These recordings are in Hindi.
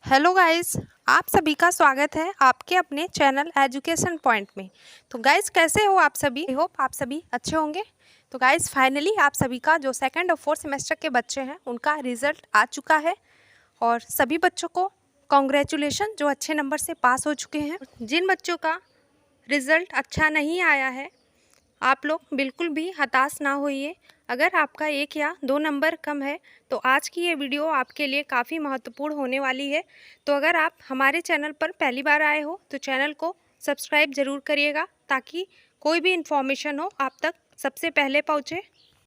Hello guys. आप सभी का स्वागत है आपके अपने चैनल एजुकेशन पॉइंट में। तो गाइस कैसे हो आप सभी? आई होप आप सभी अच्छे होंगे। तो गाइस फाइनली आप सभी का जो सेकंड और फोर्थ सेमेस्टर के बच्चे हैं उनका रिजल्ट आ चुका है और सभी बच्चों को कॉन्ग्रेचुलेशन जो अच्छे नंबर से पास हो चुके हैं। जिन बच्चों का रिज़ल्ट अच्छा नहीं आया है आप लोग बिल्कुल भी हताश ना होइए। अगर आपका 1 या 2 नंबर कम है तो आज की ये वीडियो आपके लिए काफ़ी महत्वपूर्ण होने वाली है। तो अगर आप हमारे चैनल पर पहली बार आए हो तो चैनल को सब्सक्राइब ज़रूर करिएगा ताकि कोई भी इन्फॉर्मेशन हो आप तक सबसे पहले पहुँचे।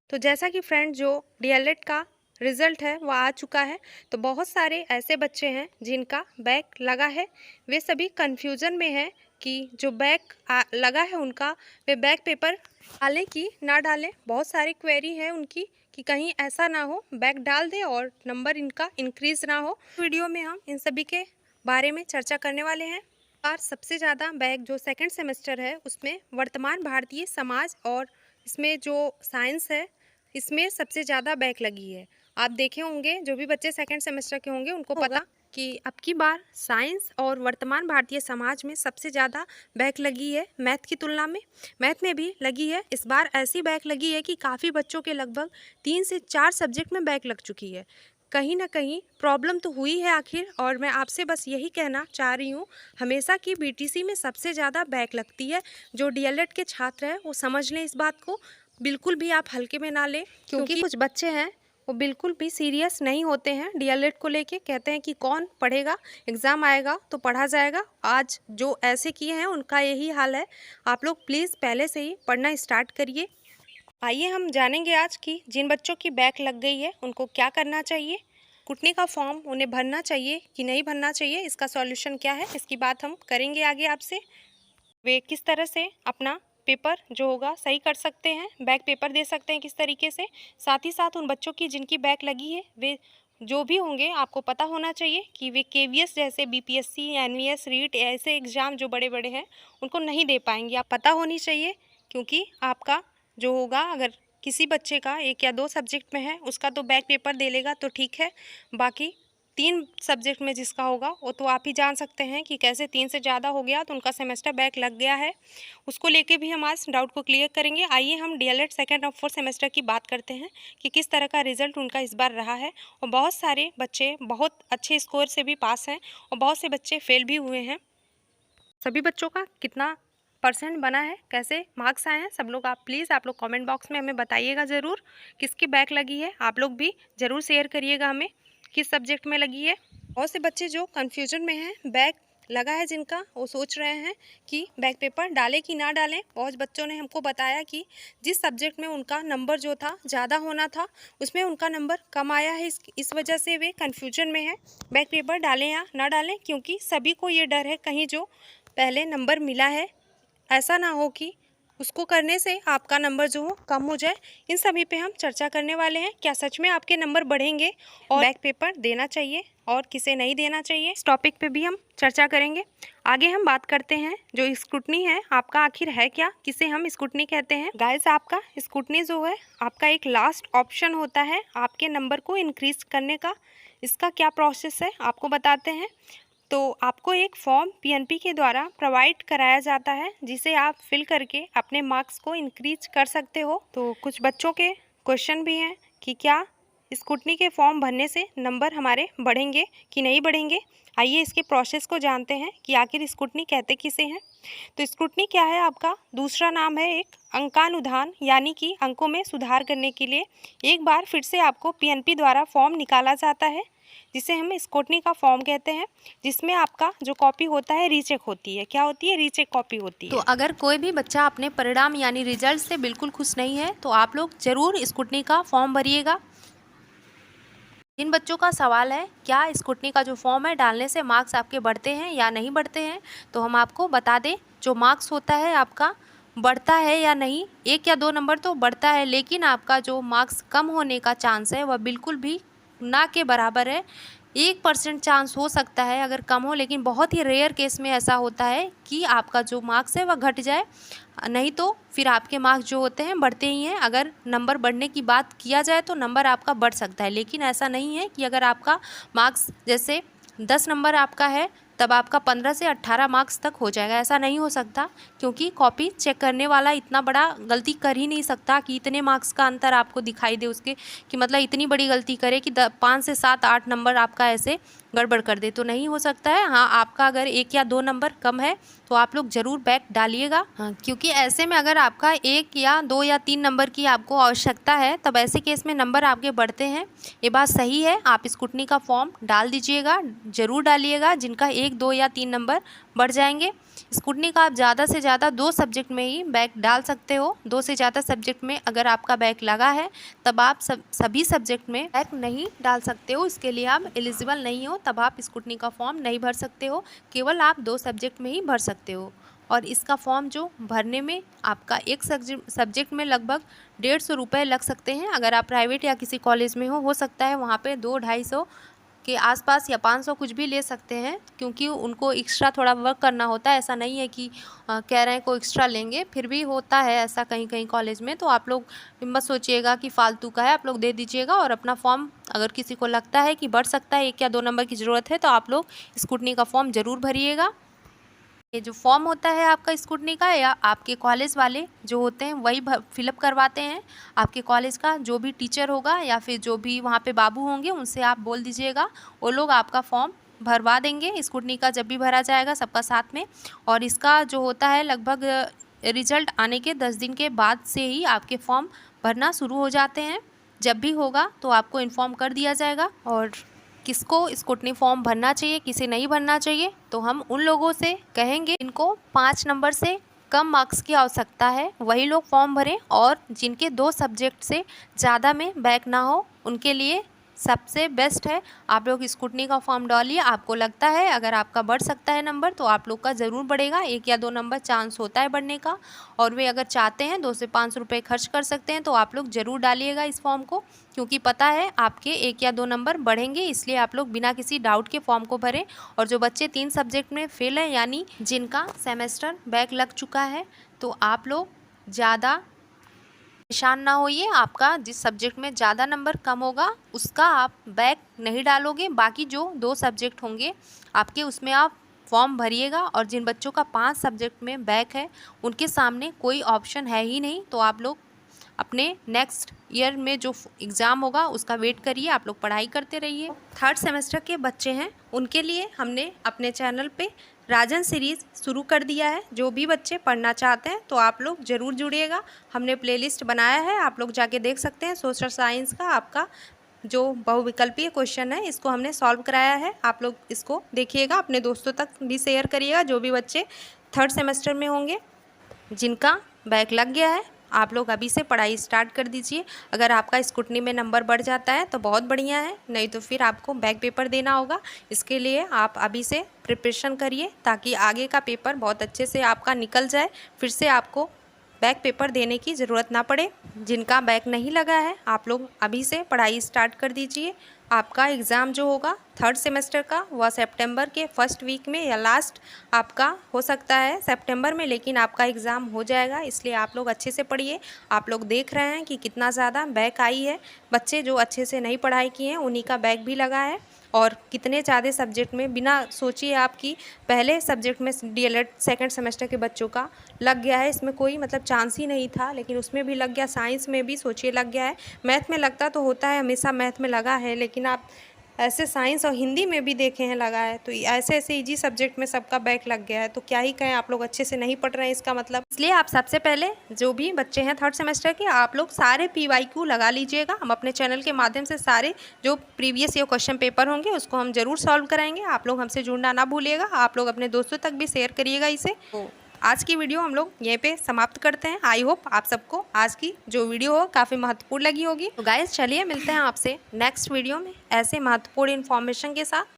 तो जैसा कि फ्रेंड जो डीएलएड का रिज़ल्ट है वो आ चुका है, तो बहुत सारे ऐसे बच्चे हैं जिनका बैक लगा है। वे सभी कन्फ्यूज़न में हैं कि जो बैक लगा है उनका वे बैक पेपर डालें कि ना डालें। बहुत सारी क्वेरी है उनकी कि कहीं ऐसा ना हो बैक डाल दे और नंबर इनका इंक्रीज़ ना हो। वीडियो में हम इन सभी के बारे में चर्चा करने वाले हैं। और सबसे ज़्यादा बैक जो सेकंड सेमेस्टर है उसमें वर्तमान भारतीय समाज और इसमें जो साइंस है इसमें सबसे ज़्यादा बैक लगी है। आप देखे होंगे जो भी बच्चे सेकंड सेमेस्टर के होंगे उनको पता कि अब की बार साइंस और वर्तमान भारतीय समाज में सबसे ज़्यादा बैक लगी है मैथ की तुलना में। मैथ में भी लगी है। इस बार ऐसी बैक लगी है कि काफ़ी बच्चों के लगभग 3 से 4 सब्जेक्ट में बैक लग चुकी है। कहीं ना कहीं प्रॉब्लम तो हुई है आखिर, और मैं आपसे बस यही कहना चाह रही हूँ, हमेशा की बीटीसी में सबसे ज़्यादा बैक लगती है। जो डीएलएड के छात्र हैं वो समझ लें इस बात को, बिल्कुल भी आप हल्के में ना लें, क्योंकि कुछ बच्चे हैं वो बिल्कुल भी सीरियस नहीं होते हैं डीएलएड को लेके। कहते हैं कि कौन पढ़ेगा, एग्ज़ाम आएगा तो पढ़ा जाएगा। आज जो ऐसे किए हैं उनका यही हाल है। आप लोग प्लीज़ पहले से ही पढ़ना स्टार्ट करिए। आइए हम जानेंगे आज कि जिन बच्चों की बैक लग गई है उनको क्या करना चाहिए, स्कूटनी का फॉर्म उन्हें भरना चाहिए कि नहीं भरना चाहिए, इसका सॉल्यूशन क्या है, इसकी बात हम करेंगे आगे आपसे। वे किस तरह से अपना पेपर जो होगा सही कर सकते हैं, बैक पेपर दे सकते हैं किस तरीके से। साथ ही साथ उन बच्चों की जिनकी बैक लगी है वे जो भी होंगे आपको पता होना चाहिए कि वे केवीएस जैसे बीपीएससी, एनवीएस, रीट ऐसे एग्ज़ाम जो बड़े बड़े हैं उनको नहीं दे पाएंगे। आप पता होनी चाहिए, क्योंकि आपका जो होगा अगर किसी बच्चे का 1 या 2 सब्जेक्ट में है उसका तो बैक पेपर दे लेगा तो ठीक है, बाकी 3 सब्जेक्ट में जिसका होगा वो तो आप ही जान सकते हैं कि कैसे 3 से ज़्यादा हो गया तो उनका सेमेस्टर बैक लग गया है। उसको लेके भी हम आज डाउट को क्लियर करेंगे। आइए हम डीएलएड सेकंड और फोर्थ सेमेस्टर की बात करते हैं कि किस तरह का रिजल्ट उनका इस बार रहा है। और बहुत सारे बच्चे बहुत अच्छे स्कोर से भी पास हैं और बहुत से बच्चे फेल भी हुए हैं। सभी बच्चों का कितना परसेंट बना है, कैसे मार्क्स आए हैं, सब लोग आप प्लीज़ आप लोग कमेंट बॉक्स में हमें बताइएगा ज़रूर किसकी बैक लगी है। आप लोग भी ज़रूर शेयर करिएगा हमें किस सब्जेक्ट में लगी है। बहुत से बच्चे जो कन्फ्यूजन में हैं, बैक लगा है जिनका, वो सोच रहे हैं कि बैक पेपर डालें कि ना डालें। बहुत बच्चों ने हमको बताया कि जिस सब्जेक्ट में उनका नंबर जो था ज़्यादा होना था उसमें उनका नंबर कम आया है। इस वजह से वे कन्फ्यूजन में हैं बैक पेपर डालें या ना डालें, क्योंकि सभी को ये डर है कहीं जो पहले नंबर मिला है ऐसा ना हो कि उसको करने से आपका नंबर जो हो कम हो जाए। इन सभी पे हम चर्चा करने वाले हैं। क्या सच में आपके नंबर बढ़ेंगे और बैक पेपर देना चाहिए और किसे नहीं देना चाहिए, इस टॉपिक पे भी हम चर्चा करेंगे। आगे हम बात करते हैं जो स्क्रूटनी है आपका आखिर है क्या, किसे हम स्क्रूटनी कहते हैं। गाइस आपका स्क्रूटनी जो है आपका एक लास्ट ऑप्शन होता है आपके नंबर को इंक्रीज करने का। इसका क्या प्रोसेस है आपको बताते हैं। तो आपको एक फॉर्म पीएनपी के द्वारा प्रोवाइड कराया जाता है जिसे आप फिल करके अपने मार्क्स को इंक्रीज कर सकते हो। तो कुछ बच्चों के क्वेश्चन भी हैं कि क्या स्कूटनी के फॉर्म भरने से नंबर हमारे बढ़ेंगे कि नहीं बढ़ेंगे। आइए इसके प्रोसेस को जानते हैं कि आखिर स्कूटनी कहते किसे हैं। तो स्कूटनी क्या है, आपका दूसरा नाम है एक अंकानुधान, यानी कि अंकों में सुधार करने के लिए एक बार फिर से आपको पीएनपी द्वारा फॉर्म निकाला जाता है जिसे हम स्कूटनी का फॉर्म कहते हैं, जिसमें आपका जो कॉपी होता है रीचेक होती है। क्या होती है? रीचेक कॉपी होती है। तो अगर कोई भी बच्चा अपने परिणाम यानी रिजल्ट से बिल्कुल खुश नहीं है तो आप लोग ज़रूर स्कूटनी का फॉर्म भरिएगा। जिन बच्चों का सवाल है क्या स्कूटनी का जो फॉर्म है डालने से मार्क्स आपके बढ़ते हैं या नहीं बढ़ते हैं, तो हम आपको बता दें जो मार्क्स होता है आपका बढ़ता है या नहीं। 1 या 2 नंबर तो बढ़ता है, लेकिन आपका जो मार्क्स कम होने का चांस है वह बिल्कुल भी ना के बराबर है। 1% चांस हो सकता है अगर कम हो, लेकिन बहुत ही रेयर केस में ऐसा होता है कि आपका जो मार्क्स है वह घट जाए, नहीं तो फिर आपके मार्क्स जो होते हैं बढ़ते ही हैं। अगर नंबर बढ़ने की बात किया जाए तो नंबर आपका बढ़ सकता है, लेकिन ऐसा नहीं है कि अगर आपका मार्क्स जैसे 10 नंबर आपका है तब आपका 15 से 18 मार्क्स तक हो जाएगा। ऐसा नहीं हो सकता, क्योंकि कॉपी चेक करने वाला इतना बड़ा गलती कर ही नहीं सकता कि इतने मार्क्स का अंतर आपको दिखाई दे उसके, कि मतलब इतनी बड़ी गलती करे कि 5 से 7 8 नंबर आपका ऐसे गड़बड़ कर दे, तो नहीं हो सकता है। हाँ, आपका अगर 1 या 2 नंबर कम है तो आप लोग ज़रूर बैक डालिएगा। हाँ, क्योंकि ऐसे में अगर आपका 1 या 2 या 3 नंबर की आपको आवश्यकता है तब ऐसे केस में नंबर आपके बढ़ते हैं। ये बात सही है। आप स्कूटनी का फॉर्म डाल दीजिएगा, ज़रूर डालिएगा जिनका 1 2 या 3 नंबर बढ़ जाएंगे। स्कूटनी का आप ज़्यादा से ज़्यादा 2 सब्जेक्ट में ही बैक डाल सकते हो। 2 से ज़्यादा सब्जेक्ट में अगर आपका बैक लगा है तब आप सभी सब्जेक्ट में बैक नहीं डाल सकते हो। इसके लिए आप एलिजिबल नहीं हो, तब आप स्कूटनी का फॉर्म नहीं भर सकते हो। केवल आप 2 सब्जेक्ट में ही भर सकते हो। और इसका फॉर्म जो भरने में आपका एक सब्जेक्ट में लगभग 150 रुपये लग सकते हैं। अगर आप प्राइवेट या किसी कॉलेज में हो सकता है वहाँ पे 200-250 के आसपास या 500 कुछ भी ले सकते हैं, क्योंकि उनको एक्स्ट्रा थोड़ा वर्क करना होता है। ऐसा नहीं है कि कह रहे हैं को एक्स्ट्रा लेंगे, फिर भी होता है ऐसा कहीं कहीं कॉलेज में। तो आप लोग मत सोचिएगा कि फालतू का है, आप लोग दे दीजिएगा। और अपना फॉर्म अगर किसी को लगता है कि बढ़ सकता है 1 या 2 नंबर की ज़रूरत है तो आप लोग स्कूटनी का फॉर्म ज़रूर भरिएगा। ये जो फॉर्म होता है आपका स्कूटनी का, या आपके कॉलेज वाले जो होते हैं वही फिलअप करवाते हैं। आपके कॉलेज का जो भी टीचर होगा या फिर जो भी वहाँ पे बाबू होंगे उनसे आप बोल दीजिएगा, वो लोग आपका फॉर्म भरवा देंगे। स्कूटनी का जब भी भरा जाएगा सबका साथ में। और इसका जो होता है लगभग रिजल्ट आने के 10 दिन के बाद से ही आपके फॉर्म भरना शुरू हो जाते हैं। जब भी होगा तो आपको इन्फॉर्म कर दिया जाएगा। और किसको स्कूटनी फॉर्म भरना चाहिए, किसे नहीं भरना चाहिए, तो हम उन लोगों से कहेंगे जिनको 5 नंबर से कम मार्क्स की आवश्यकता है वही लोग फॉर्म भरें। और जिनके 2 सब्जेक्ट से ज़्यादा में बैक ना हो उनके लिए सबसे बेस्ट है आप लोग स्कूटनी का फॉर्म डालिए। आपको लगता है अगर आपका बढ़ सकता है नंबर तो आप लोग का ज़रूर बढ़ेगा। 1 या 2 नंबर चांस होता है बढ़ने का, और वे अगर चाहते हैं 2 से 5 रुपये खर्च कर सकते हैं, तो आप लोग ज़रूर डालिएगा इस फॉर्म को, क्योंकि पता है आपके 1 या 2 नंबर बढ़ेंगे। इसलिए आप लोग बिना किसी डाउट के फॉर्म को भरें। और जो बच्चे 3 सब्जेक्ट में फेल हैं, यानी जिनका सेमेस्टर बैक लग चुका है, तो आप लोग ज़्यादा परेशान ना होइए। आपका जिस सब्जेक्ट में ज़्यादा नंबर कम होगा उसका आप बैक नहीं डालोगे। बाकी जो 2 सब्जेक्ट होंगे आपके उसमें आप फॉर्म भरिएगा। और जिन बच्चों का 5 सब्जेक्ट में बैक है उनके सामने कोई ऑप्शन है ही नहीं, तो आप लोग अपने नेक्स्ट ईयर में जो एग्ज़ाम होगा उसका वेट करिए। आप लोग पढ़ाई करते रहिए। 3rd सेमेस्टर के बच्चे हैं उनके लिए हमने अपने चैनल पे राजन सीरीज़ शुरू कर दिया है। जो भी बच्चे पढ़ना चाहते हैं तो आप लोग ज़रूर जुड़िएगा। हमने प्लेलिस्ट बनाया है, आप लोग जाके देख सकते हैं। सोशल साइंस का आपका जो बहुविकल्पीय क्वेश्चन है इसको हमने सॉल्व कराया है। आप लोग इसको देखिएगा, अपने दोस्तों तक भी शेयर करिएगा जो भी बच्चे 3rd सेमेस्टर में होंगे। जिनका बैक लग गया है आप लोग अभी से पढ़ाई स्टार्ट कर दीजिए। अगर आपका स्कूटनी में नंबर बढ़ जाता है तो बहुत बढ़िया है, नहीं तो फिर आपको बैक पेपर देना होगा। इसके लिए आप अभी से प्रिपरेशन करिए ताकि आगे का पेपर बहुत अच्छे से आपका निकल जाए, फिर से आपको बैक पेपर देने की ज़रूरत ना पड़े। जिनका बैक नहीं लगा है आप लोग अभी से पढ़ाई स्टार्ट कर दीजिए। आपका एग्ज़ाम जो होगा 3rd सेमेस्टर का वह सितंबर के फर्स्ट वीक में या लास्ट आपका हो सकता है सितंबर में, लेकिन आपका एग्ज़ाम हो जाएगा। इसलिए आप लोग अच्छे से पढ़िए। आप लोग देख रहे हैं कि कितना ज़्यादा बैक आई है। बच्चे जो अच्छे से नहीं पढ़ाई किए हैं उन्हीं का बैक भी लगा है। और कितने ज़्यादा सब्जेक्ट में, बिना सोचिए आपकी पहले सब्जेक्ट में DLED 2nd सेमेस्टर के बच्चों का लग गया है। इसमें कोई मतलब चांस ही नहीं था, लेकिन उसमें भी लग गया। साइंस में भी सोचिए लग गया है। मैथ में लगता तो होता है, हमेशा मैथ में लगा है, लेकिन आप ऐसे साइंस और हिंदी में भी देखे हैं लगा है। तो ऐसे ऐसे इजी सब्जेक्ट में सबका बैक लग गया है, तो क्या ही कहें, आप लोग अच्छे से नहीं पढ़ रहे हैं इसका मतलब। इसलिए आप सबसे पहले जो भी बच्चे हैं 3rd सेमेस्टर के, आप लोग सारे PYQ लगा लीजिएगा। हम अपने चैनल के माध्यम से सारे जो प्रीवियस ईयर क्वेश्चन पेपर होंगे उसको हम ज़रूर सॉल्व कराएंगे। आप लोग हमसे जुड़ना ना भूलिएगा। आप लोग अपने दोस्तों तक भी शेयर करिएगा इसे। आज की वीडियो हम लोग यहीं पे समाप्त करते हैं। आई होप आप सबको आज की जो वीडियो हो काफ़ी महत्वपूर्ण लगी होगी। तो गाइस चलिए मिलते हैं आपसे नेक्स्ट वीडियो में ऐसे महत्वपूर्ण इन्फॉर्मेशन के साथ।